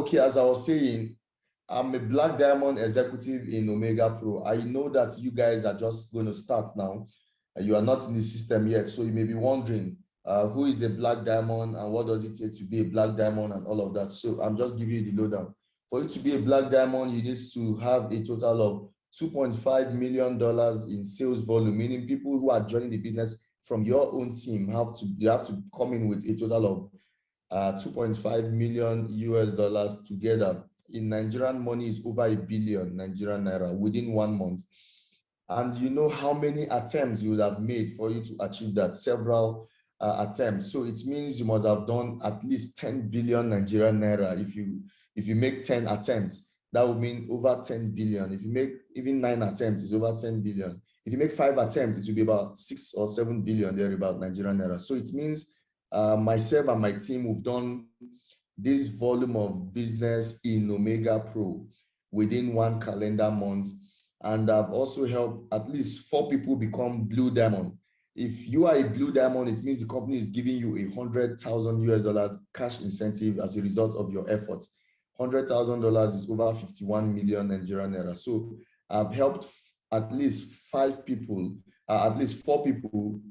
okay, as I was saying, I'm a Black Diamond executive in OmegaPro. I know that you guys are just going to start now. You are not in the system yet, so you may be wondering who is a Black Diamond and what does it take to be a Black Diamond and all of that. So I'm just giving you the lowdown. For you to be a Black Diamond, you need to have a total of $2.5 million in sales volume, meaning people who are joining the business from your own team you have to come in with a total of 2.5 million US dollars together. In Nigerian money is over 1 billion Nigerian naira within 1 month. And you know how many attempts you would have made for you to achieve that? Several attempts. So it means you must have done at least 10 billion Nigerian naira. If you make 10 attempts, that would mean over 10 billion. If you make even 9 attempts, it's over 10 billion. If you make 5 attempts, it will be about 6 or 7 billion there about Nigerian naira. So it means myself and my team, we've done this volume of business in OmegaPro within 1 calendar month. And I've also helped at least 4 people become Blue Diamond. If you are a Blue Diamond, it means the company is giving you $100,000 US dollars cash incentive as a result of your efforts. $100,000 is over 51 million Nigerian naira. So I've helped at least 4 people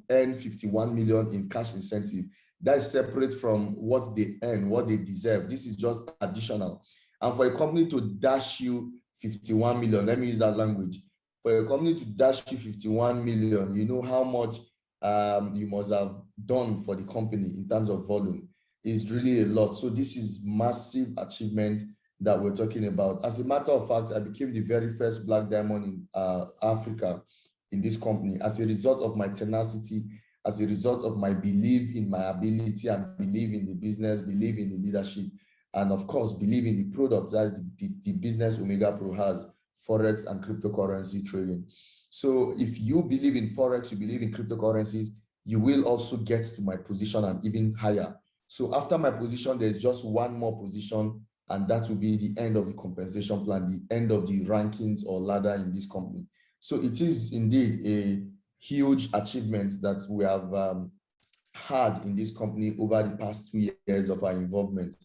earn 51 million in cash incentive. That's separate from what they earn, what they deserve. This is just additional. And for a company to dash you 51 million, let me use that language. For a company to dash you 51 million, you know how much you must have done for the company in terms of volume. Is really a lot. So this is massive achievement that we're talking about. As a matter of fact, I became the very first Black Diamond in Africa in this company as a result of my tenacity, as a result of my belief in my ability and believe in the business, believe in the leadership, and of course, believe in the product. That's the business OmegaPro has, Forex and cryptocurrency trading. So if you believe in Forex, you believe in cryptocurrencies, you will also get to my position and even higher. So after my position, there's just 1 more position, and that will be the end of the compensation plan, the end of the rankings or ladder in this company. So it is indeed a huge achievement that we have had in this company over the past 2 years of our involvement.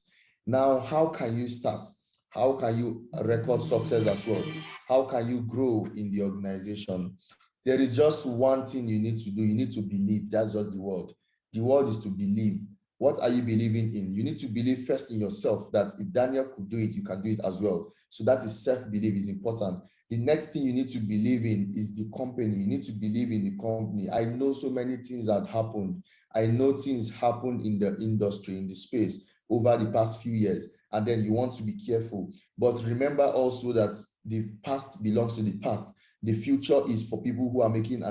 Now, how can you start? How can you record success as well? How can you grow in the organization? There is just one thing you need to do. You need to believe. That's just the word. The word is to believe. What are you believing in? You need to believe first in yourself that if Daniel could do it, you can do it as well. So that is self-belief is important. The next thing you need to believe in is the company. You need to believe in the company. I know so many things have happened. I know things happened in the industry, in the space over the past few years. And then you want to be careful. But remember also that the past belongs to the past. The future is for people who are making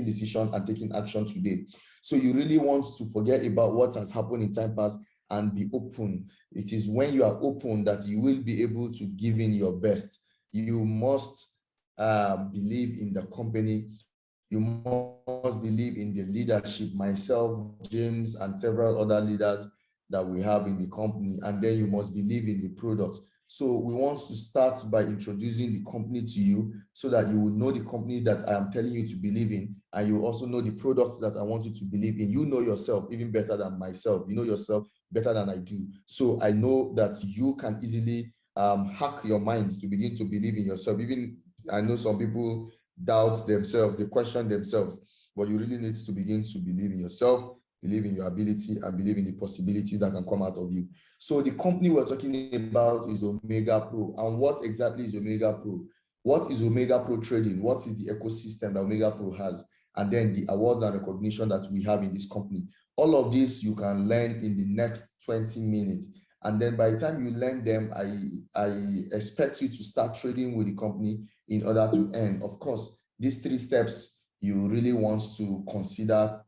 decisions and taking action today. So you really want to forget about what has happened in time past and be open. It is when you are open that you will be able to give in your best. You must believe in the company. You must believe in the leadership, myself, James, and several other leaders that we have in the company. And then you must believe in the products. So we want to start by introducing the company to you so that you will know the company that I am telling you to believe in, and you also know the products that I want you to believe in. You know yourself even better than myself. You know yourself better than I do. So I know that you can easily hack your minds to begin to believe in yourself. Even I know some people doubt themselves, they question themselves, but you really need to begin to believe in yourself, believe in your ability, and believe in the possibilities that can come out of you. So the company we're talking about is OmegaPro. And what exactly is OmegaPro? What is OmegaPro trading? What is the ecosystem that OmegaPro has? And then the awards and recognition that we have in this company. All of this you can learn in the next 20 minutes. And then by the time you learn them, I expect you to start trading with the company in order to earn. Of course, these 3 steps, you really want to consider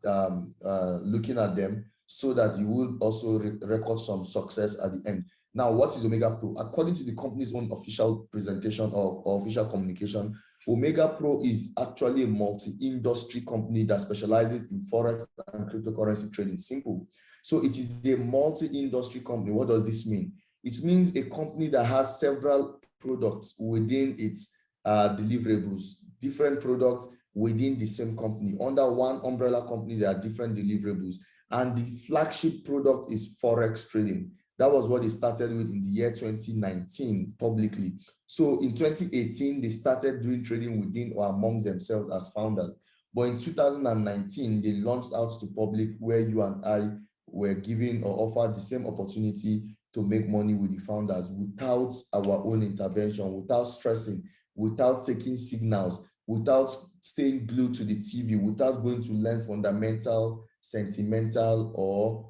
looking at them so that you will also record some success at the end. Now, what is OmegaPro? According to the company's own official presentation or official communication, OmegaPro is actually a multi-industry company that specializes in Forex and cryptocurrency trading. Simple. So it is a multi-industry company. What does this mean? It means a company that has several products within its deliverables, different products within the same company. Under one umbrella company, there are different deliverables. And the flagship product is Forex trading. That was what they started with in the year 2019 publicly. So in 2018, they started doing trading within or among themselves as founders. But in 2019, they launched out to public, where you and I were given or offered the same opportunity to make money with the founders without our own intervention, without stressing, without taking signals, without staying glued to the TV, without going to learn fundamental, sentimental, or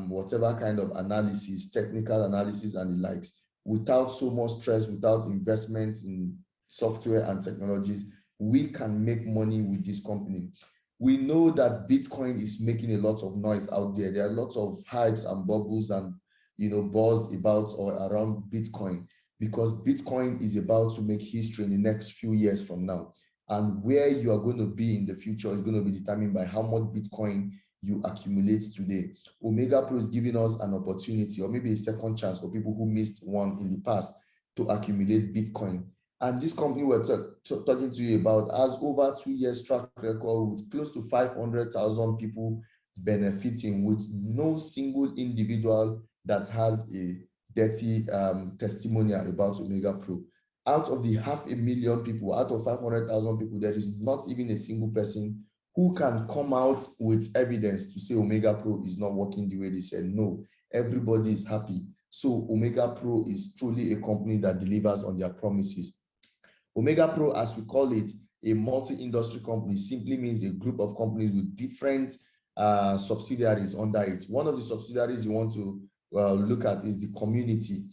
whatever kind of analysis, technical analysis and the likes, without so much stress, without investments in software and technologies. We can make money with this company. We know that Bitcoin is making a lot of noise out there. There are lots of hypes and bubbles and buzz about or around Bitcoin, because Bitcoin is about to make history in the next few years from now. And where you are going to be in the future is going to be determined by how much Bitcoin you accumulate today. OmegaPro is giving us an opportunity, or maybe a second chance for people who missed one in the past, to accumulate Bitcoin. And this company we're talking to you about has over 2 years track record with close to 500,000 people benefiting, with no single individual that has a dirty testimonial about OmegaPro. Out of the 500,000 people, out of 500,000 people, there is not even a single person who can come out with evidence to say OmegaPro is not working the way they said. No, everybody is happy. So OmegaPro is truly a company that delivers on their promises. OmegaPro, as we call it, a multi-industry company, simply means a group of companies with different subsidiaries under it. One of the subsidiaries you want to look at is the community.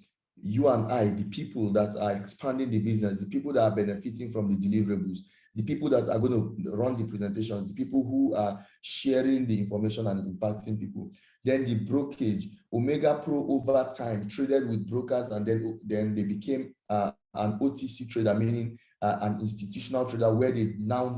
You and I, the people that are expanding the business, the people that are benefiting from the deliverables, the people that are going to run the presentations, the people who are sharing the information and impacting people. Then the brokerage. OmegaPro over time traded with brokers, and then they became an OTC trader, meaning an institutional trader, where they now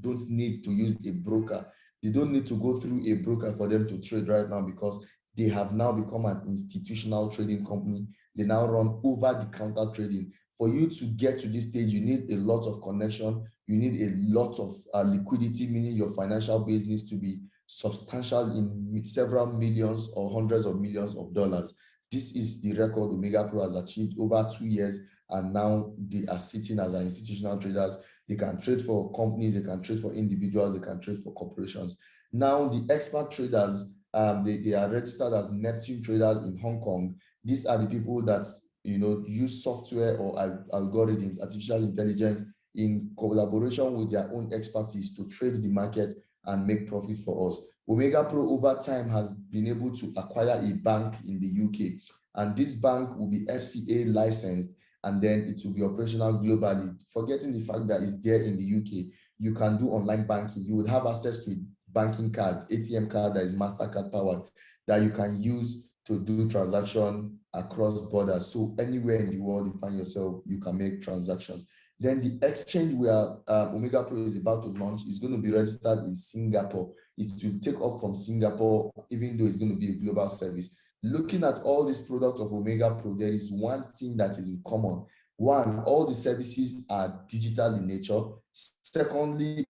don't need to use a broker. They don't need to go through a broker for them to trade right now, because they have now become an institutional trading company. They now run over-the-counter trading. For you to get to this stage, you need a lot of connection. You need a lot of liquidity, meaning your financial base needs to be substantial in several millions or hundreds of millions of dollars. This is the record OmegaPro has achieved over 2 years, and now they are sitting as institutional traders. They can trade for companies, they can trade for individuals, they can trade for corporations. Now, the expert traders, they are registered as Neptune traders in Hong Kong. These are the people that use software or algorithms, artificial intelligence, in collaboration with their own expertise to trade the market and make profit for us. OmegaPro over time has been able to acquire a bank in the UK, and this bank will be FCA licensed, and then it will be operational globally. Forgetting the fact that it's there in the UK, you can do online banking. You would have access to a banking card, ATM card that is MasterCard powered, that you can use to do transaction across borders. So anywhere in the world you find yourself, you can make transactions. Then the exchange where OmegaPro is about to launch is going to be registered in Singapore. It will take off from Singapore, even though it's going to be a global service. Looking at all these products of OmegaPro, there is one thing that is in common. One, all the services are digital in nature. Secondly,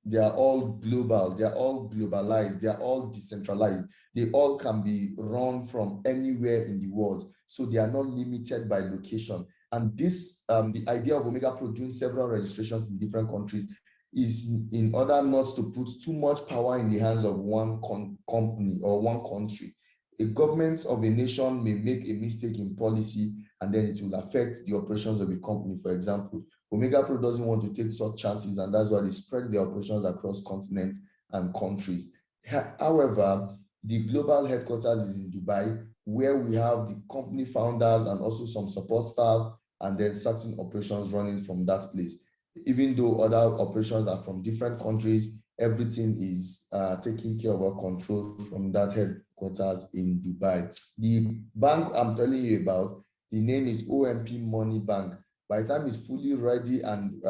they are all global, they are all globalized, they are all decentralized. They all can be run from anywhere in the world. So they are not limited by location. And this, the idea of OmegaPro doing several registrations in different countries is in order not to put too much power in the hands of one company or one country. A government of a nation may make a mistake in policy, and then it will affect the operations of a company. For example, OmegaPro doesn't want to take such chances, and that's why they spread their operations across continents and countries. However, the global headquarters is in Dubai, where we have the company founders and also some support staff, and then certain operations running from that place. Even though other operations are from different countries, everything is taken care of or controlled from that headquarters in Dubai. The bank I'm telling you about, the name is OMP Money Bank. By the time it's fully ready and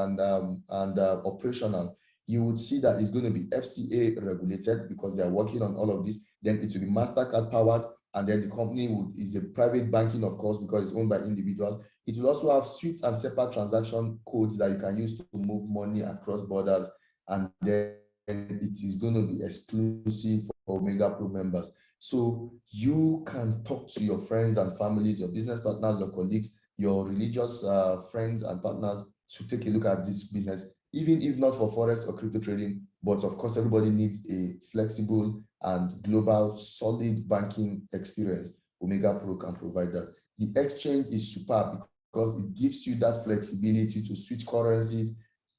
operational, you would see that it's going to be FCA regulated, because they are working on all of this. Then it will be MasterCard powered, and then the company is a private banking, of course, because it's owned by individuals. It will also have swift and separate transaction codes that you can use to move money across borders, and then it is going to be exclusive for OmegaPro members. So you can talk to your friends and families, your business partners, your colleagues, your religious friends and partners to take a look at this business, even if not for forex or crypto trading. But of course, everybody needs a flexible and global solid banking experience. OmegaPro can provide that. The exchange is superb because it gives you that flexibility to switch currencies,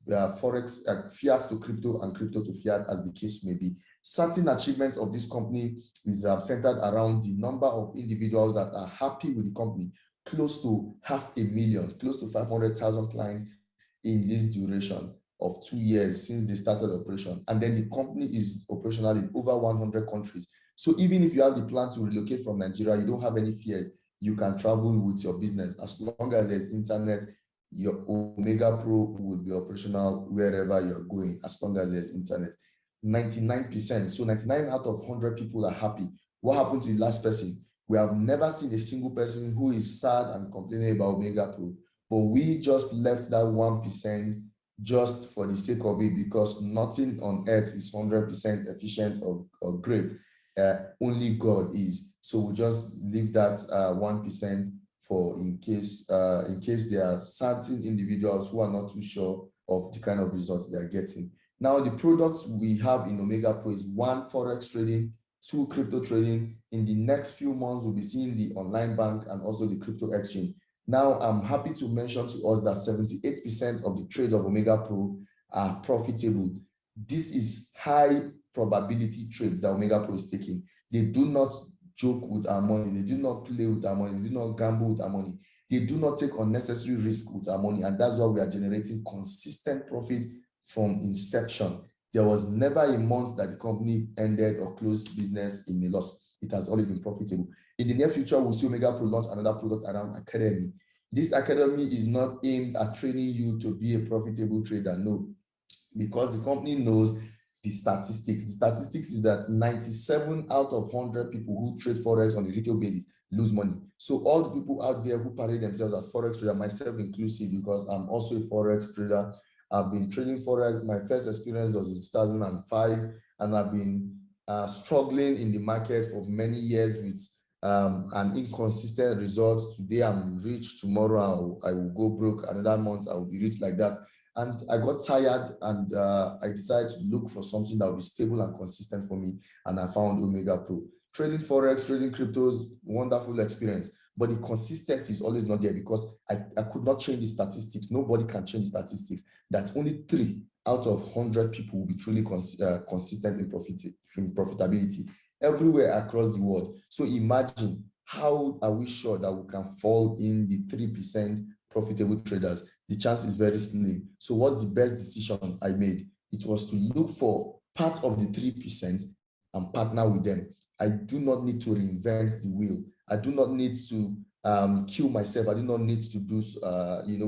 forex, fiat to crypto and crypto to fiat, as the case may be. Certain achievements of this company is centered around the number of individuals that are happy with the company, close to 500,000, close to 500,000 clients in this duration of 2 years since they started operation. And then the company is operational in over 100 countries. So even if you have the plan to relocate from Nigeria, you don't have any fears. You can travel with your business. As long as there's internet, your OmegaPro will be operational wherever you're going, as long as there's internet. 99%. So 99 out of 100 people are happy. What happened to the last person? We have never seen a single person who is sad and complaining about OmegaPro, but we just left that 1% just for the sake of it, because nothing on earth is 100% efficient or great. Only God is. So we just leave that 1% for in case there are certain individuals who are not too sure of the kind of results they are getting. Now, the products we have in OmegaPro is 1, forex trading, 2, crypto trading. In the next few months, we'll be seeing the online bank and also the crypto exchange. Now, I'm happy to mention to us that 78% of the trades of OmegaPro are profitable. This is high probability trades that OmegaPro is taking. They do not joke with our money. They do not play with our money. They do not gamble with our money. They do not take unnecessary risk with our money. And that's why we are generating consistent profit from inception. There was never a month that the company ended or closed business in a loss. It has always been profitable. In the near future, we'll see OmegaPro launch another product around academy. This academy is not aimed at training you to be a profitable trader, no, because the company knows the statistics. The statistics is that 97 out of 100 people who trade forex on a retail basis lose money. So all the people out there who parade themselves as forex trader, myself inclusive, because I'm also a forex trader. I've been trading forex. My first experience was in 2005, and I've been struggling in the market for many years with an inconsistent results. Today I'm rich, tomorrow I will go broke, another month I will be rich, like that. And I got tired, and I decided to look for something that will be stable and consistent for me, and I found OmegaPro. Trading forex, trading cryptos, wonderful experience, but the consistency is always not there, because I could not change the statistics. Nobody can change the statistics. That's only 3 out of 100 people will be truly consistent in profitability everywhere across the world. So imagine, how are we sure that we can fall in the 3% profitable traders? The chance is very slim. So what's the best decision I made? It was to look for part of the 3% and partner with them. I do not need to reinvent the wheel. I do not need to kill myself. I do not need to do,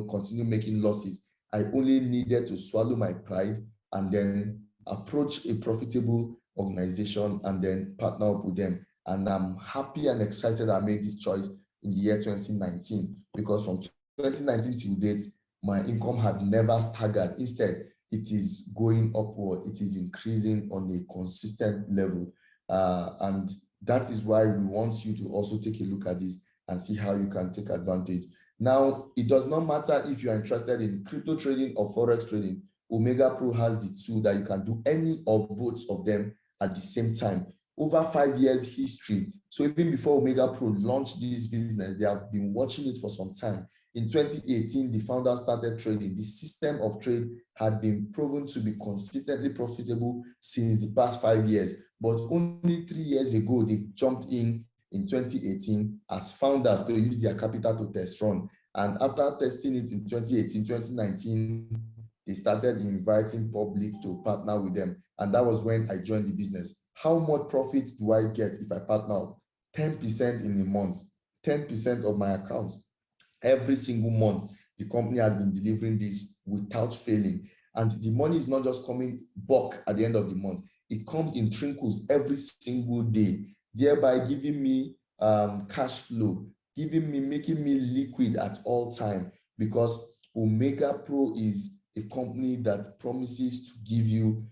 continue making losses. I only needed to swallow my pride and then approach a profitable organization and then partner up with them. And I'm happy and excited I made this choice in the year 2019, because from 2019 till date, my income had never staggered. Instead, it is going upward. It is increasing on a consistent level. And that is why we want you to also take a look at this and see how you can take advantage. Now, it does not matter if you're interested in crypto trading or forex trading. OmegaPro has the tool that you can do any or both of them at the same time. Over 5 years history. So even before OmegaPro launched this business, they have been watching it for some time. In 2018, the founder started trading. The system of trade had been proven to be consistently profitable since the past 5 years. But only 3 years ago, they jumped in 2018 as founders to use their capital to test run. And after testing it in 2018, 2019, they started inviting public to partner with them. And that was when I joined the business. How much profit do I get if I partner up? 10% in a month, 10% of my accounts. Every single month, the company has been delivering this without failing. And the money is not just coming bulk at the end of the month. It comes in trickles every single day, thereby giving me cash flow, making me liquid at all time, because OmegaPro is a company that promises to give you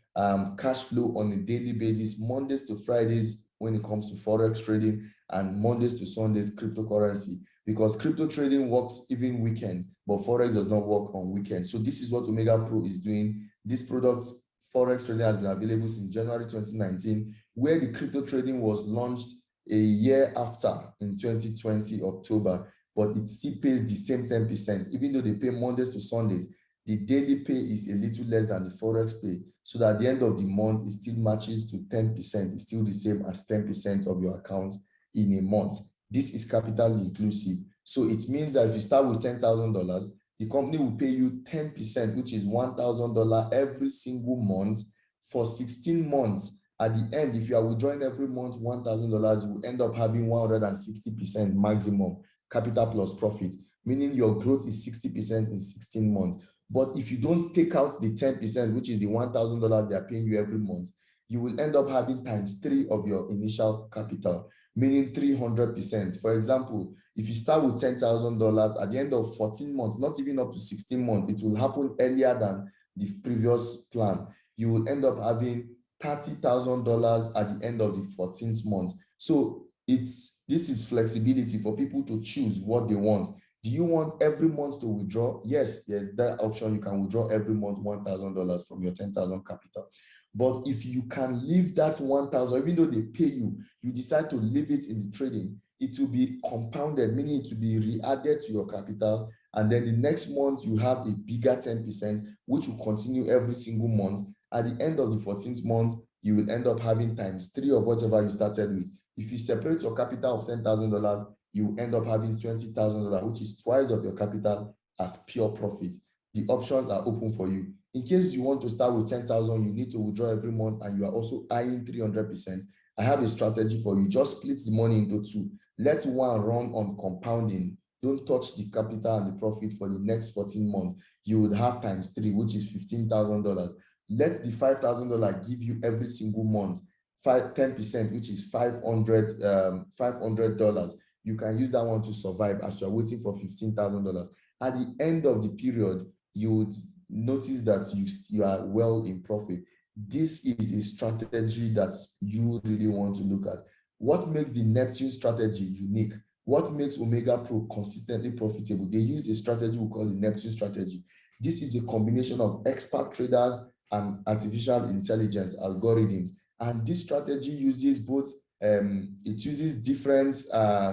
cash flow on a daily basis, Mondays to Fridays, when it comes to Forex trading and Mondays to Sundays cryptocurrency, because crypto trading works even weekends, but Forex does not work on weekends. So this is what OmegaPro is doing. This product, Forex trading, has been available since January 2019, where the crypto trading was launched a year after in 2020, October, but it still pays the same 10%, even though they pay Mondays to Sundays. The daily pay is a little less than the Forex pay, so that at the end of the month, it still matches to 10%. It's still the same as 10% of your account in a month. This is capital inclusive. So it means that if you start with $10,000, the company will pay you 10%, which is $1,000 every single month for 16 months. At the end, if you are withdrawing every month $1,000, you will end up having 160% maximum capital plus profit, meaning your growth is 60% in 16 months. But if you don't take out the 10%, which is the $1,000 they are paying you every month, you will end up having ×3 of your initial capital, meaning 300%. For example, if you start with $10,000, at the end of 14 months, not even up to 16 months, it will happen earlier than the previous plan. You will end up having $30,000 at the end of the 14th month. So this is flexibility for people to choose what they want. Do you want every month to withdraw? Yes, there's that option. You can withdraw every month $1,000 from your 10,000 capital. But if you can leave that 1,000, even though they pay you, you decide to leave it in the trading, it will be compounded, meaning it will be re-added to your capital. And then the next month, you have a bigger 10%, which will continue every single month. At the end of the 14th month, you will end up having ×3 of whatever you started with. If you separate your capital of $10,000, you end up having $20,000, which is twice of your capital as pure profit. The options are open for you. In case you want to start with 10,000, you need to withdraw every month and you are also eyeing 300%. I have a strategy for you. Just split the money into two. Let one run on compounding. Don't touch the capital and the profit for the next 14 months. You would have ×3, which is $15,000. Let the $5,000 give you every single month 10%, which is $500. You can use that one to survive as you're waiting for $15,000. At the end of the period, you would notice that you are well in profit. This is a strategy that you really want to look at. What makes the Neptune strategy unique? What makes OmegaPro consistently profitable? They use a strategy we call the Neptune strategy. This is a combination of expert traders and artificial intelligence algorithms. And this strategy uses both, it uses different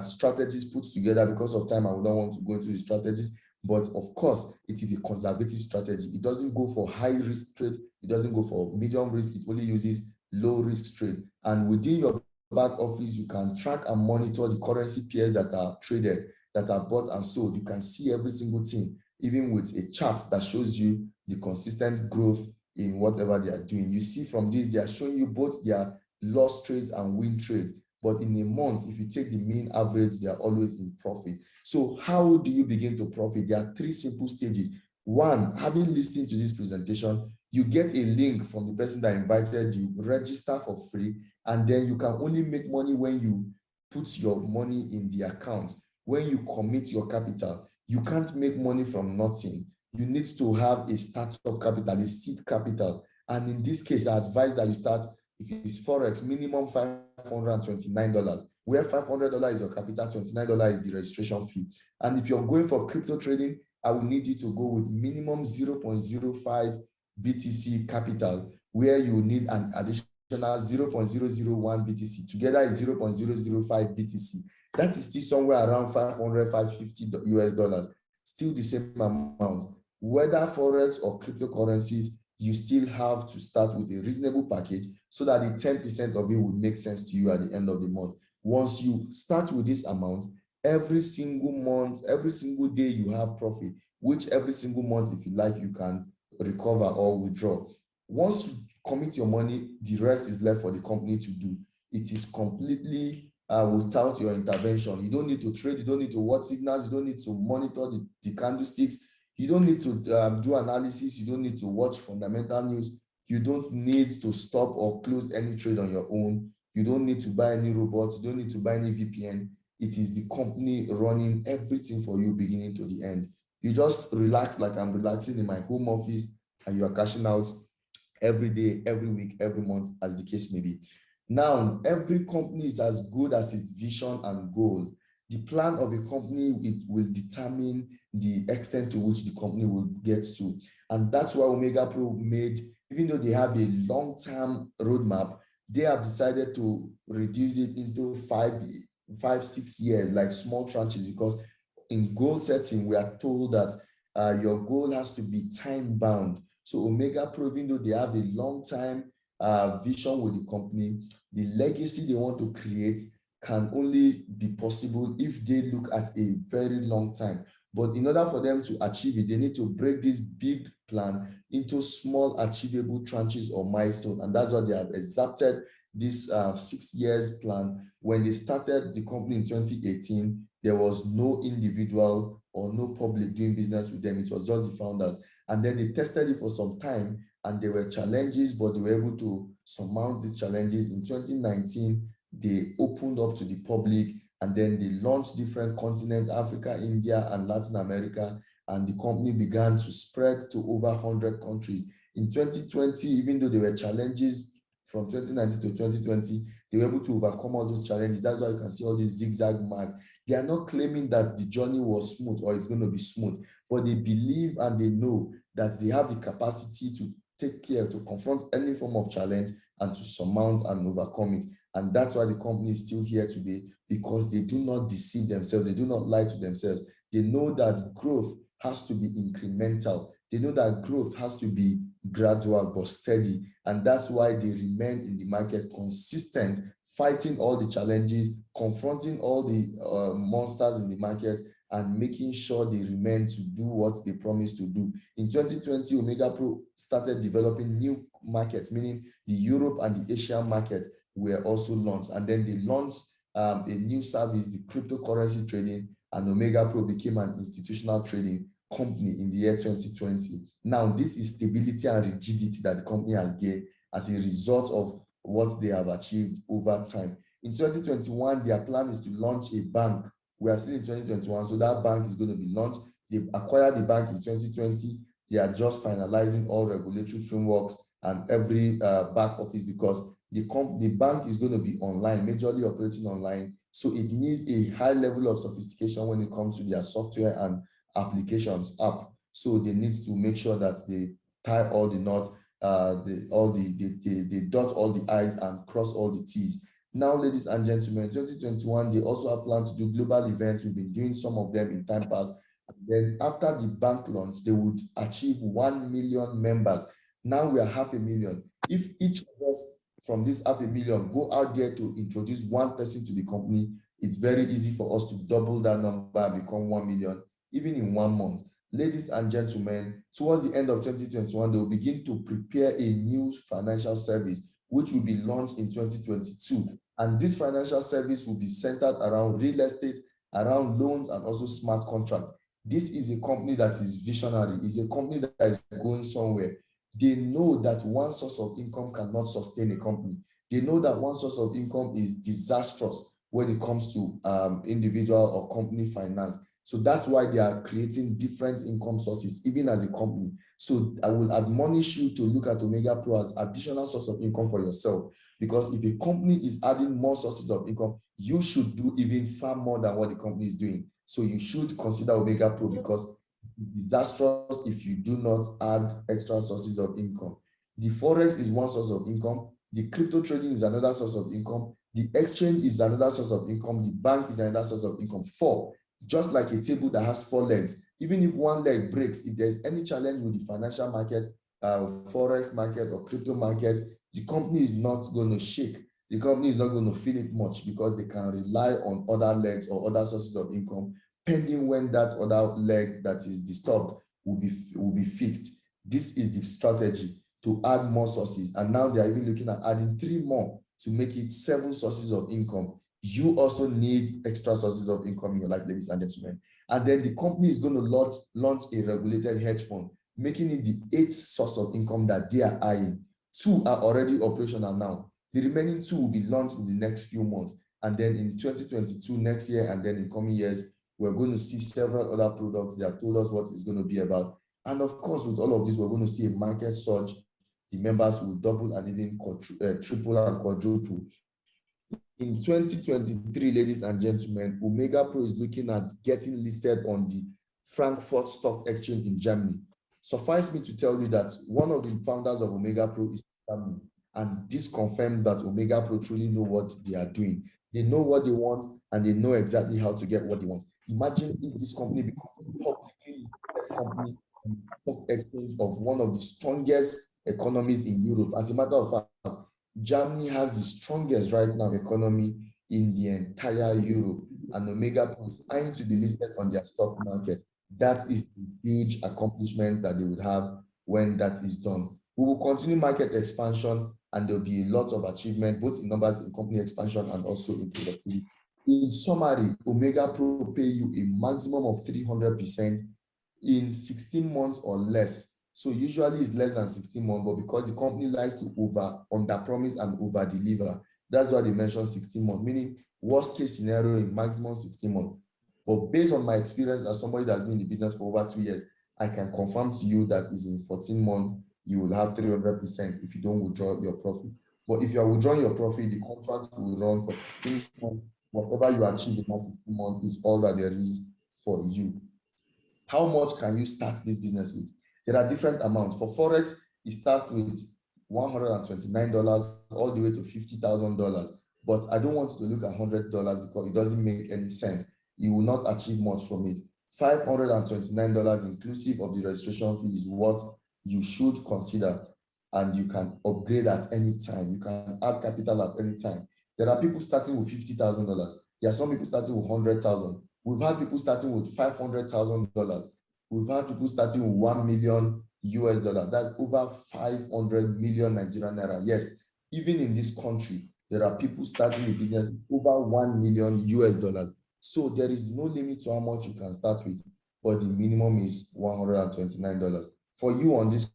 strategies put together. Because of time, I would not want to go into the strategies, but of course, it is a conservative strategy. It doesn't go for high risk trade. It doesn't go for medium risk. It only uses low risk trade. And within your back office, you can track and monitor the currency pairs that are traded, that are bought and sold. You can see every single thing, even with a chart that shows you the consistent growth in whatever they are doing. You see from this, they are showing you both their loss trades and win trades. But in a month, if you take the mean average, they are always in profit. So how do you begin to profit? There are 3 simple stages. One, having listened to this presentation, you get a link from the person that invited you, register for free, and then you can only make money when you put your money in the account, when you commit your capital. You can't make money from nothing. You need to have a startup capital, a seed capital. And in this case, I advise that you start, if it's Forex, minimum $529, where $500 is your capital, $29 is the registration fee. And if you're going for crypto trading, I will need you to go with minimum 0.05 BTC capital, where you need an additional 0.001 BTC. Together is 0.005 BTC. That is still somewhere around $500, $550 US, still the same amount. Whether Forex or cryptocurrencies, you still have to start with a reasonable package so that the 10% of it would make sense to you at the end of the month. Once you start with this amount, every single month, every single day you have profit, which every single month, if you like, you can recover or withdraw. Once you commit your money, the rest is left for the company to do. It is completely without your intervention. You don't need to trade, you don't need to watch signals, you don't need to monitor the candlesticks, you don't need to do analysis, you don't need to watch fundamental news, you don't need to stop or close any trade on your own, you don't need to buy any robot, you don't need to buy any VPN. It is the company running everything for you beginning to the end. You just relax like I'm relaxing in my home office, and you are cashing out every day, every week, every month, as the case may be. Now, every company is as good as its vision and goal. The plan of a company, it will determine the extent to which the company will get to. And that's why OmegaPro made, even though they have a long-term roadmap, they have decided to reduce it into 5, 6 years, like small tranches, because in goal setting, we are told that your goal has to be time-bound. So OmegaPro, even though they have a long-time vision with the company, the legacy they want to create can only be possible if they look at a very long time. But in order for them to achieve it, they need to break this big plan into small achievable tranches or milestones. And that's why they have exacted this 6 years plan. When they started the company in 2018, there was no individual or no public doing business with them. It was just the founders. And then they tested it for some time, and there were challenges, but they were able to surmount these challenges. In 2019, they opened up to the public, and then they launched different continents, Africa, India, and Latin America, and the company began to spread to over 100 countries. In 2020, even though there were challenges from 2019 to 2020, they were able to overcome all those challenges. That's why you can see all these zigzag marks. They are not claiming that the journey was smooth or it's going to be smooth, but they believe and they know that they have the capacity to take care, to confront any form of challenge and to surmount and overcome it. And that's why the company is still here today, because they do not deceive themselves. They do not lie to themselves. They know that growth has to be incremental. They know that growth has to be gradual but steady. And that's why they remain in the market consistent, fighting all the challenges, confronting all the monsters in the market, and making sure they remain to do what they promised to do. In 2020, OmegaPro started developing new markets, meaning the Europe and the Asian market were also launched. And then they launched a new service, the cryptocurrency trading, and OmegaPro became an institutional trading company in the year 2020. Now, this is stability and rigidity that the company has gained as a result of what they have achieved over time. In 2021, their plan is to launch a bank. We are still in 2021, so that bank is going to be launched. They acquired the bank in 2020. They are just finalizing all regulatory frameworks and every back office, because the bank is going to be online, majorly operating online. So it needs a high level of sophistication when it comes to their software and applications app. So they need to make sure that they tie all the knots, they dot all the I's and cross all the T's. Now, ladies and gentlemen, 2021, they also have planned to do global events. We've been doing some of them in time past. And then after the bank launch, they would achieve 1 million members. Now we are 500,000. If each of us from this 500,000 go out there to introduce one person to the company, it's very easy for us to double that number and become 1 million, even in 1 month. Ladies and gentlemen, towards the end of 2021, they will begin to prepare a new financial service, which will be launched in 2022. And this financial service will be centered around real estate, around loans, and also smart contracts. This is a company that is visionary. It's a company that is going somewhere. They know that one source of income cannot sustain a company. They know that one source of income is disastrous when it comes to individual or company finance. So that's why they are creating different income sources, even as a company. So I will admonish you to look at OmegaPro as additional source of income for yourself, because if a company is adding more sources of income, you should do even far more than what the company is doing. So you should consider OmegaPro, because it's disastrous if you do not add extra sources of income. The Forex is one source of income. The crypto trading is another source of income. The exchange is another source of income. The bank is another source of income. 4, just like a table that has 4 legs. Even if one leg breaks, if there's any challenge with the financial market, Forex market or crypto market, the company is not going to shake. The company is not going to feel it much, because they can rely on other legs or other sources of income, pending when that other leg that is disturbed will be fixed. This is the strategy, to add more sources. And now they are even looking at adding 3 more to make it 7 sources of income. You also need extra sources of income in your life, ladies and gentlemen. And then the company is going to launch a regulated hedge fund, making it the 8th source of income that they are eyeing. 2 are already operational now. The remaining 2 will be launched in the next few months. And then in 2022, next year, and then in coming years, we're going to see several other products. They have told us what it's going to be about. And of course, with all of this, we're going to see a market surge the members will double and even triple and quadruple. In 2023, ladies and gentlemen, OmegaPro is looking at getting listed on the Frankfurt Stock Exchange in Germany. Suffice me to tell you that one of the founders of OmegaPro is Germany, and this confirms that OmegaPro truly know what they are doing. They know what they want, and they know exactly how to get what they want. Imagine if this company becomes a publicly listed company on the stock exchange of one of the strongest economies in Europe. As a matter of fact, Germany has the strongest right now economy in the entire Europe, and OmegaPro is eyeing to be listed on their stock market. That is a huge accomplishment that they would have when that is done. We will continue market expansion, and there'll be a lot of achievements, both in numbers, in company expansion, and also in productivity. In summary, OmegaPro pay you a maximum of 300% in 16 months or less. So usually it's less than 16 months, but because the company like to under promise and over deliver, that's why they mention 16 months, meaning worst case scenario in maximum 16 months. But based on my experience as somebody that's been in the business for over 2 years, I can confirm to you that is in 14 months, you will have 300% if you don't withdraw your profit. But if you are withdrawing your profit, the contract will run for 16 months. Whatever you achieve in that 16 months is all that there is for you. How much can you start this business with? There are different amounts. For Forex, it starts with $129 all the way to $50,000. But I don't want you to look at $100 because it doesn't make any sense. You will not achieve much from it. $529 inclusive of the registration fee is what you should consider, and you can upgrade at any time. You can add capital at any time. There are people starting with $50,000. There are some people starting with $100,000. We've had people starting with $500,000. We've had people starting with 1 million US dollars. That's over 500 million Nigerian naira. Yes, even in this country, there are people starting a business with over 1 million US dollars. So there is no limit to how much you can start with, but the minimum is $129. For you on this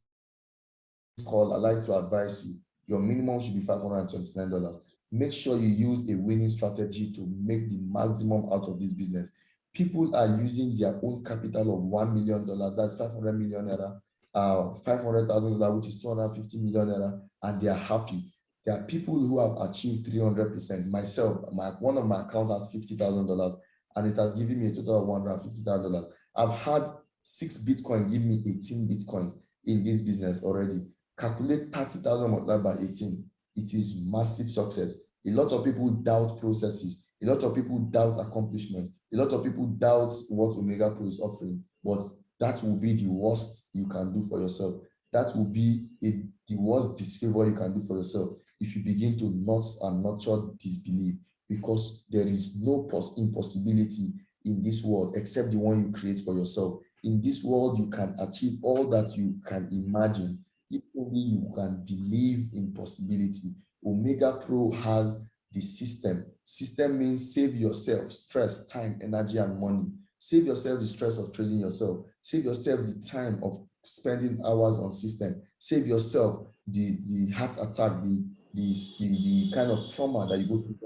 call, I'd like to advise you, your minimum should be $529. Make sure you use a winning strategy to make the maximum out of this business. People are using their own capital of $1 million, that's 500 million naira, $500,000, which is 250 million naira, and they are happy. There are people who have achieved 300%. Myself, one of my accounts has $50,000, and it has given me a total of $150,000. I've had 6 Bitcoin give me 18 Bitcoins in this business already. Calculate 30,000 multiplied by 18. It is massive success. A lot of people doubt processes. A lot of people doubt accomplishments. A lot of people doubt what OmegaPro is offering, but that will be the worst you can do for yourself. That will be the worst disfavor you can do for yourself if you begin to nurture disbelief, because there is no impossibility in this world except the one you create for yourself. In this world, you can achieve all that you can imagine if only you can believe in possibility. OmegaPro has the system. System means save yourself stress, time, energy, and money. Save yourself the stress of trading yourself. Save yourself the time of spending hours on system. Save yourself the heart attack, the kind of trauma that you go through,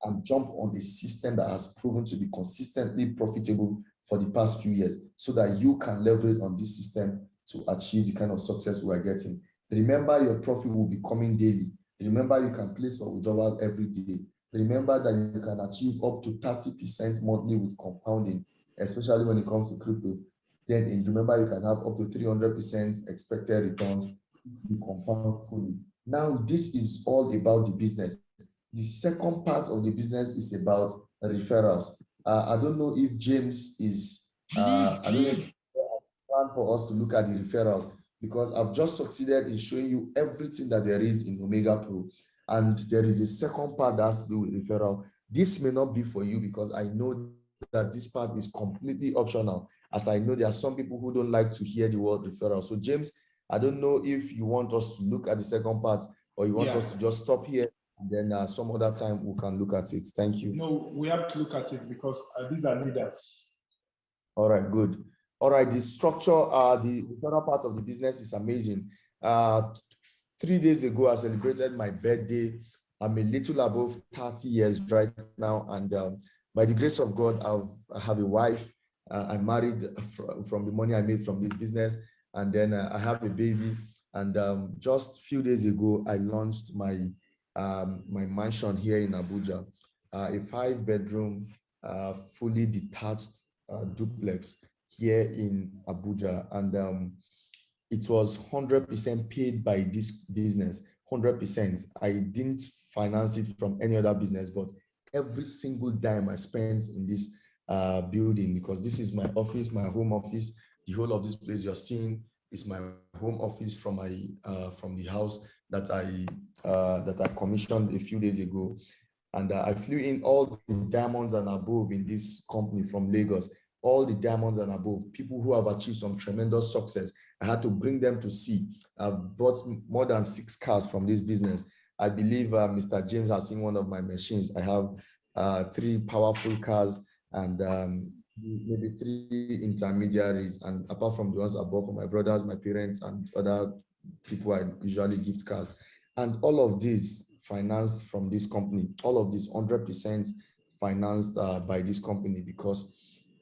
and jump on a system that has proven to be consistently profitable for the past few years, so that you can leverage on this system to achieve the kind of success we are getting. Remember, your profit will be coming daily. Remember, you can place for withdrawal every day. Remember that you can achieve up to 30% monthly with compounding, especially when it comes to crypto. Then remember, you can have up to 300% expected returns if you compound fully. Now, this is all about the business. The second part of the business is about referrals. I don't know if James is, I don't know if plan for us to look at the referrals, because I've just succeeded in showing you everything that there is in OmegaPro. And there is a second part that has to do with referral. This may not be for you, because I know that this part is completely optional, as I know there are some people who don't like to hear the word referral. So James, I don't know if you want us to look at the second part, or you want us to just stop here, and then some other time we can look at it. Thank you. No, we have to look at it, because these are leaders. All right, good. All right, the structure, the referral part of the business is amazing. 3 days ago, I celebrated my birthday. I'm a little above 30 years right now, and by the grace of God, I have a wife. I'm married from the money I made from this business, and then I have a baby. And just a few days ago, I launched my mansion here in Abuja, a 5-bedroom, fully detached duplex here in Abuja. And it was 100% paid by this business, 100%. I didn't finance it from any other business, but every single dime I spent in this building, because this is my office, my home office. The whole of this place you're seeing is my home office from the house that I commissioned a few days ago. And I flew in all the diamonds and above in this company from Lagos, all the diamonds and above, people who have achieved some tremendous success. I had to bring them to see. I've bought more than 6 cars from this business. I believe Mr. James has seen one of my machines. I have 3 powerful cars and maybe 3 intermediaries. And apart from the ones I bought for my brothers, my parents, and other people I usually gift cars. And all of this financed from this company, all of this 100% financed by this company, because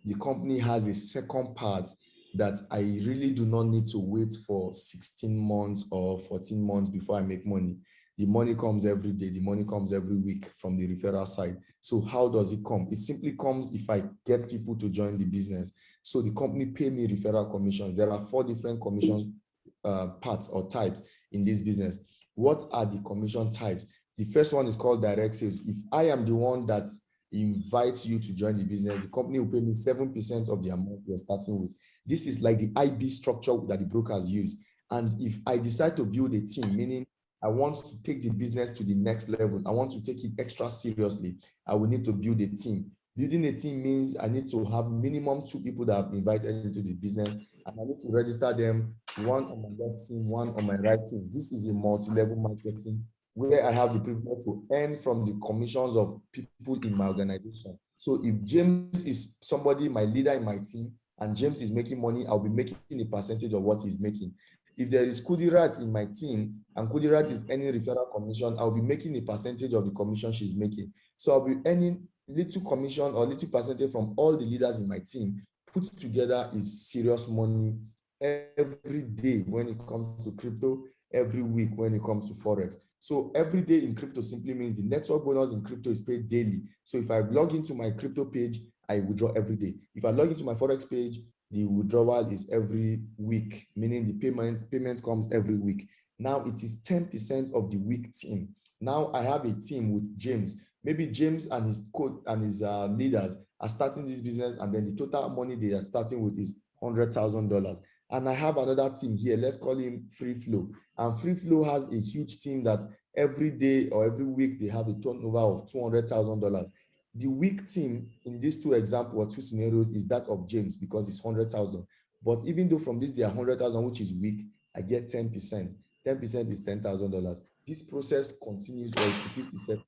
the company has a second part that I really do not need to wait for 16 months or 14 months before I make money. The money comes every day, the money comes every week from the referral side. So how does it come? It simply comes if I get people to join the business. So the company pay me referral commissions. There are 4 different commissions parts or types in this business. What are the commission types? The first one is called direct sales. If I am the one that invites you to join the business, the company will pay me 7% of the amount you're starting with. This is like the IB structure that the brokers use. And if I decide to build a team, meaning I want to take the business to the next level, I want to take it extra seriously, I will need to build a team. Building a team means I need to have minimum 2 people that I've invited into the business, and I need to register them, one on my left team, one on my right team. This is a multi-level marketing where I have the privilege to earn from the commissions of people in my organization. So if James is somebody, my leader in my team, and James is making money, I'll be making a percentage of what he's making. If there is Kudirat in my team and Kudirat is earning referral commission, I'll be making a percentage of the commission she's making. So I'll be earning little commission or little percentage from all the leaders in my team. Put together is serious money every day when it comes to crypto, every week when it comes to Forex. So every day in crypto simply means the network bonus in crypto is paid daily. So if I log into my crypto page, I withdraw every day. If I log into my Forex page, the withdrawal is every week, meaning the payment comes every week. Now it is 10% of the week team. Now I have a team with James. Maybe James and his code and his leaders are starting this business, and then the total money they are starting with is $100,000. And I have another team here, let's call him Free Flow. And Free Flow has a huge team that every day or every week they have a turnover of $200,000. The weak team in these 2 examples or 2 scenarios is that of James, because it's 100,000. But even though from this they are 100,000, which is weak, I get 10%. 10% is $10,000. This process continues or it repeats itself.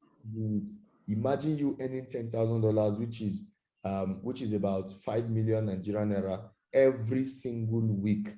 Imagine you earning $10,000, which is about 5 million Nigerian naira every single week.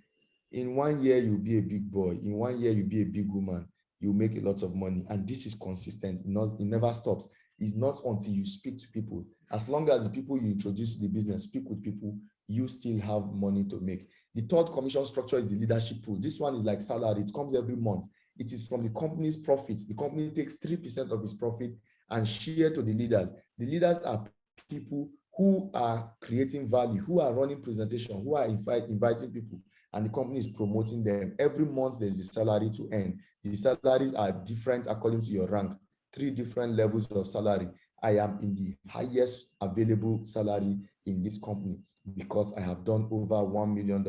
In 1 year, you'll be a big boy. In 1 year, you'll be a big woman. You'll make a lot of money. And this is consistent. It never stops. It's not until you speak to people. As long as the people you introduce to the business speak with people, you still have money to make. The third commission structure is the leadership pool. This one is like salary. It comes every month. It is from the company's profits. The company takes 3% of its profit and share to the leaders. The leaders are people who are creating value, who are running presentation, who are inviting people, and the company is promoting them. Every month there's a salary to earn. The salaries are different according to your rank. 3 different levels of salary. I am in the highest available salary in this company because I have done over $1 million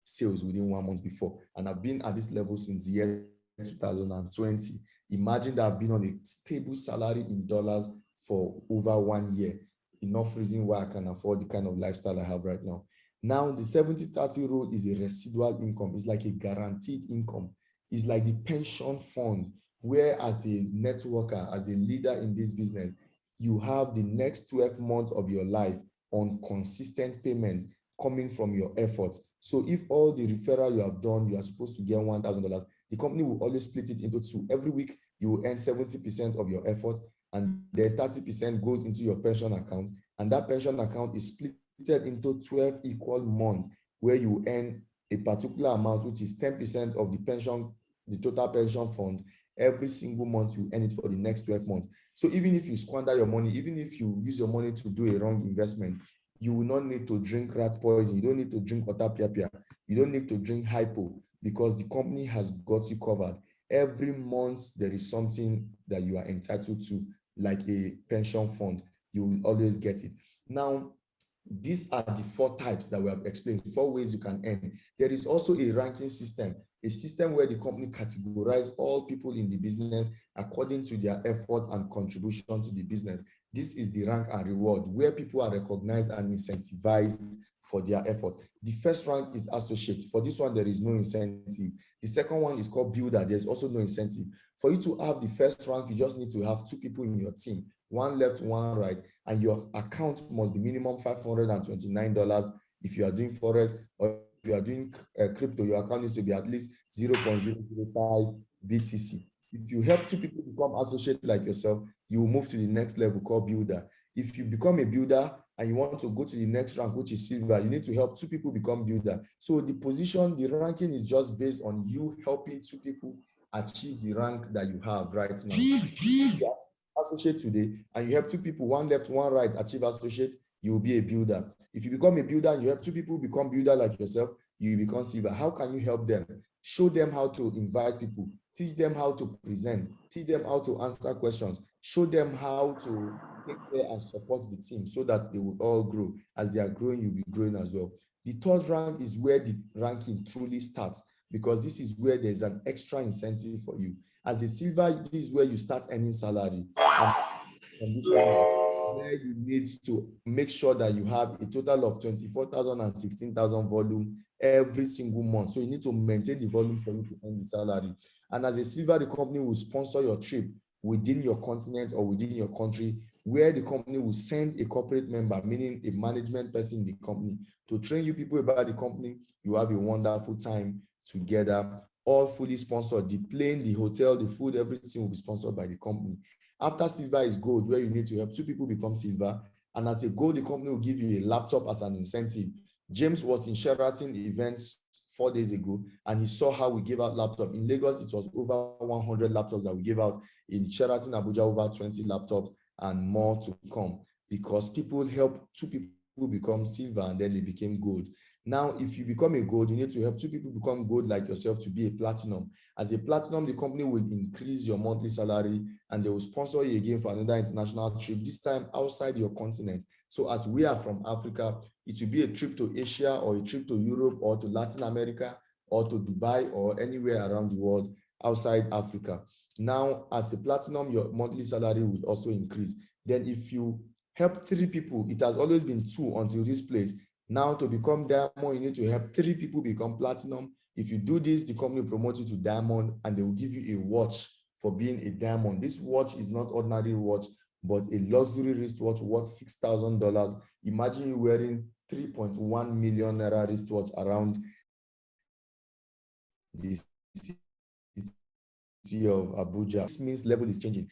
sales within 1 month before. And I've been at this level since the year 2020. Imagine that I've been on a stable salary in dollars for over 1 year. Enough reason why I can afford the kind of lifestyle I have right now. Now, the 70-30 rule is a residual income. It's like a guaranteed income. It's like the pension fund, where as a networker, as a leader in this business, you have the next 12 months of your life on consistent payment coming from your efforts. So if all the referral you have done, you are supposed to get $1,000, the company will always split it into 2. Every week, you will earn 70% of your effort, and then 30% goes into your pension account. And that pension account is split into 12 equal months where you earn a particular amount, which is 10% of the total pension fund. Every single month, you earn it for the next 12 months. So even if you squander your money, even if you use your money to do a wrong investment, you will not need to drink rat poison. You don't need to drink otapiapia. You don't need to drink hypo, because the company has got you covered. Every month, there is something that you are entitled to, like a pension fund. You will always get it. Now, these are the 4 types that we have explained, 4 ways you can earn. There is also a ranking system, a system where the company categorizes all people in the business according to their efforts and contribution to the business. This is the rank and reward, where people are recognized and incentivized for their efforts. The first rank is associate. For this one, there is no incentive. The second one is called builder. There's also no incentive. For you to have the first rank, you just need to have 2 people in your team, one left, one right, and your account must be minimum $529 if you are doing forex, or if you are doing crypto, your account needs to be at least 0.005 BTC. If you help 2 people become associate like yourself, you will move to the next level called builder. If you become a builder and you want to go to the next rank, which is silver, you need to help 2 people become builder. So the position, the ranking is just based on you helping 2 people achieve the rank that you have right now. Associate today, and you help 2 people, one left, one right, achieve associate, you will be a builder. If you become a builder and you help 2 people become builder like yourself, you become silver. How can you help them? Show them how to invite people, teach them how to present, teach them how to answer questions, show them how to take care and support the team so that they will all grow. As they are growing, you'll be growing as well. The 3rd rank is where the ranking truly starts, because this is where there's an extra incentive for you. As a silver, this is where you start earning salary and conditional, where you need to make sure that you have a total of 24,000 and 16,000 volume every single month. So you need to maintain the volume for you to earn the salary. And as a silver, the company will sponsor your trip within your continent or within your country, where the company will send a corporate member, meaning a management person in the company, to train you people about the company. You have a wonderful time together, all fully sponsored. The plane, the hotel, the food, everything will be sponsored by the company. After silver is gold, where you need to help 2 people become silver. And as a gold, the company will give you a laptop as an incentive. James was in Sheraton events 4 days ago, and he saw how we gave out laptops. In Lagos, it was over 100 laptops that we gave out. In Sheraton, Abuja, over 20 laptops and more to come, because people help 2 people become silver and then they became gold. Now, if you become a gold, you need to help 2 people become gold like yourself to be a platinum. As a platinum, the company will increase your monthly salary and they will sponsor you again for another international trip, this time outside your continent. So as we are from Africa, it will be a trip to Asia or a trip to Europe or to Latin America or to Dubai or anywhere around the world outside Africa. Now, as a platinum, your monthly salary will also increase. Then if you help 3 people, it has always been 2 until this place. Now, to become diamond, you need to help 3 people become platinum. If you do this, the company will promote you to diamond and they will give you a watch for being a diamond. This watch is not ordinary watch, but a luxury wristwatch worth $6,000. Imagine you wearing 3.1 million naira wristwatch around the city of Abuja. This means level is changing,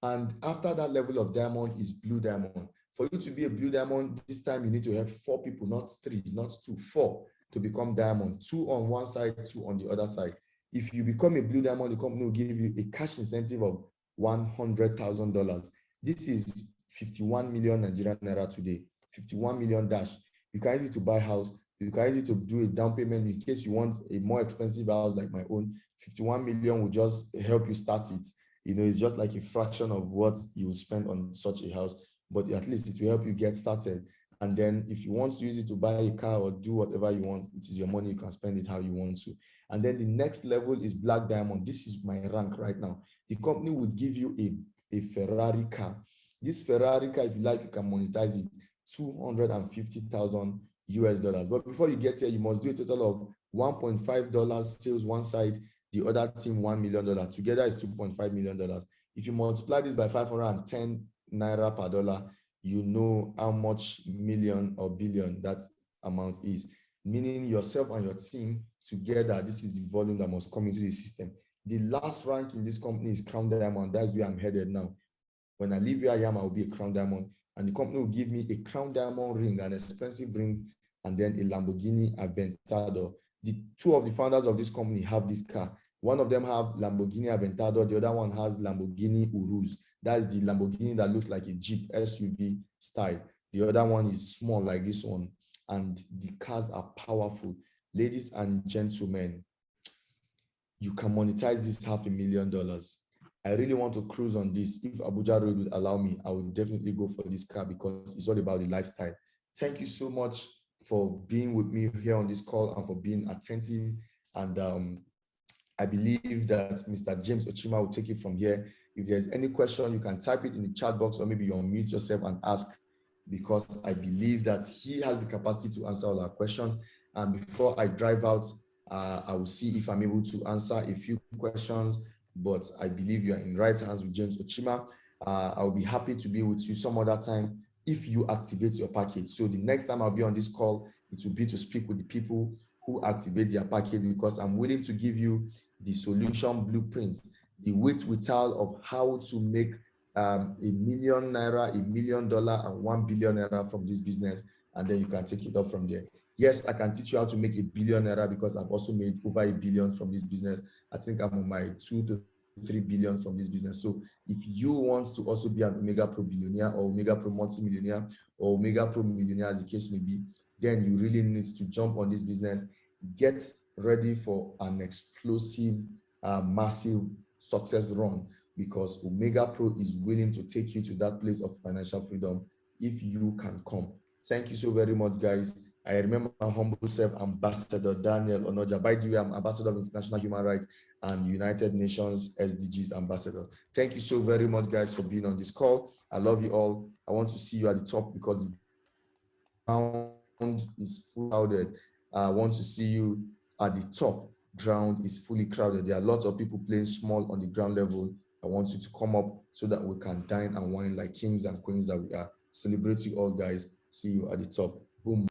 and after that level of diamond is blue diamond. For you to be a blue diamond, this time you need to have 4 people, not 3, not 2, 4 to become diamond, 2 on one side, 2 on the other side. If you become a blue diamond, the company will give you a cash incentive of $100,000. This is 51 million Nigerian naira today, 51 million dash. You can use it to buy house. You can use it to do a down payment in case you want a more expensive house like my own. 51 million will just help you start it. It's just like a fraction of what you will spend on such a house, but at least it will help you get started. And then if you want to use it to buy a car or do whatever you want, it is your money, you can spend it how you want to. And then the next level is black diamond. This is my rank right now. The company would give you a Ferrari car. This Ferrari car, if you like, you can monetize it, 250,000 US dollars. But before you get here, you must do a total of $1.5 sales one side, the other team $1 million. Together is $2.5 million. If you multiply this by 510 naira per dollar, you know how much million or billion that amount is. Meaning yourself and your team together, this is the volume that must come into the system. The last rank in this company is Crown Diamond. That's where I'm headed now. When I leave where I am, I will be a Crown Diamond. And the company will give me a Crown Diamond ring, an expensive ring, and then a Lamborghini Aventador. the two of the founders of this company have this car. One of them have Lamborghini Aventador, the other one has Lamborghini Urus. That's the Lamborghini that looks like a Jeep SUV style. The other one is small like this one, and the cars are powerful. Ladies and gentlemen, you can monetize this $500,000. I really want to cruise on this. If Abuja Road would allow me, I would definitely go for this car because it's all about the lifestyle. Thank you so much for being with me here on this call and for being attentive. And I believe that Mr. James Ochima will take it from here. If there's any question, you can type it in the chat box, or maybe you unmute yourself and ask, because I believe that he has the capacity to answer all our questions. And before I drive out, I will see if I'm able to answer a few questions, but I believe you are in right hands with James Ochima. I'll be happy to be with you some other time if you activate your package. So the next time I'll be on this call, it will be to speak with the people who activate their package, because I'm willing to give you the solution blueprint, the wit withal of how to make ₦1 million, $1 million, and 1 billion naira from this business, and then you can take it up from there. Yes, I can teach you how to make ₦1 billion because I've also made over 1 billion from this business. I think I'm on my 2 to 3 billion from this business. So if you want to also be an OmegaPro billionaire or OmegaPro multi-millionaire or OmegaPro millionaire, as the case may be, then you really need to jump on this business. Get ready for an explosive, massive success run, because OmegaPro is willing to take you to that place of financial freedom if you can come. Thank you so very much, guys. I remember my humble self, Ambassador Daniel Onoja. By the way, I'm Ambassador of International Human Rights and United Nations SDGs Ambassador. Thank you so very much, guys, for being on this call. I love you all. I want to see you at the top because the ground is full crowded. I want to see you at the top. Ground is fully crowded. There are lots of people playing small on the ground level. I want you to come up so that we can dine and wine like kings and queens that we are. Celebrate you all, guys. See you at the top. Boom.